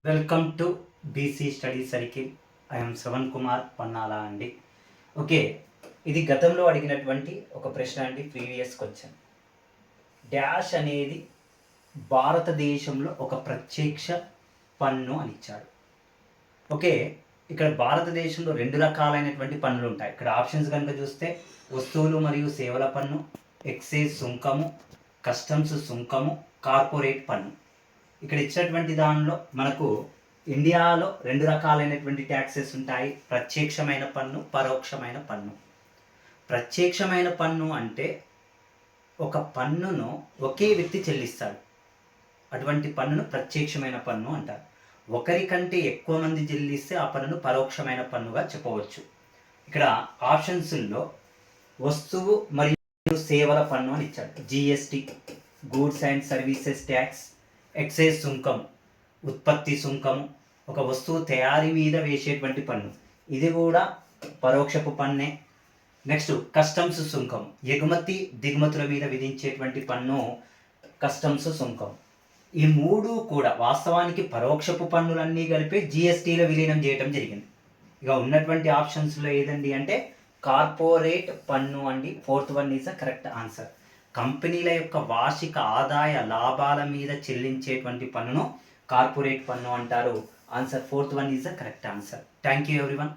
Welcome to BC study circle. I'm Shravan Kumar Pannala అండి. Okay, ఇది గతంలో అడిగినటువంటి ఒక ప్రశ్న అండి. Previous question. డాష్ అనేది భారతదేశంలో ఒక ప్రత్యక్ష పన్ను అని ఇచ్చాడు. ఓకే, ఇక్కడ భారతదేశంలో రెండు రకాలైనటువంటి పన్నులు ఉంటాయి. ఇక్కడ ఆప్షన్స్ కనుక చూస్తే వస్తువులు మరియు సేవల పన్ను, ఎక్సైజ్ సుంకము, కస్టమ్స్ సుంకము, కార్పొరేట్ పన్ను. ఇక్కడ ఇచ్చినటువంటి దానిలో మనకు ఇండియాలో రెండు రకాలైనటువంటి ట్యాక్సెస్ ఉంటాయి. ప్రత్యక్షమైన పన్ను, పరోక్షమైన పన్ను. ప్రత్యక్షమైన పన్ను అంటే ఒక పన్నును ఒకే వ్యక్తి చెల్లిస్తాడు. అటువంటి పన్నును ప్రత్యక్షమైన పన్ను అంటారు. ఒకరికంటే ఎక్కువ మంది చెల్లిస్తే ఆ పన్నును పరోక్షమైన పన్నుగా చెప్పవచ్చు. ఇక్కడ ఆప్షన్స్లో వస్తువు మరియు సేవల పన్ను అని ఇచ్చాడు. GST, goods and services tax, excise సుంకం, ఉత్పత్తి సుంకము, ఒక వస్తువు తయారీ మీద వేసేటువంటి పన్ను, ఇది కూడా పరోక్షపు పన్నే. నెక్స్ట్ కస్టమ్స్ సుంకం, ఎగుమతి దిగుమతుల మీద విధించేటువంటి పన్ను కస్టమ్స్ సుంకం. ఈ మూడు కూడా వాస్తవానికి పరోక్షపు పన్నులన్నీ కలిపి జిఎస్టీలో విలీనం చేయడం జరిగింది. ఇక ఉన్నటువంటి ఆప్షన్స్లో ఏదండి అంటే కార్పొరేట్ పన్ను అండి. Fourth one is the correct answer. కంపెనీల యొక్క వార్షిక ఆదాయ లాభాల మీద చెల్లించేటువంటి పన్నును కార్పొరేట్ పన్ను అంటారు. Answer fourth one is the correct answer. Thank you everyone.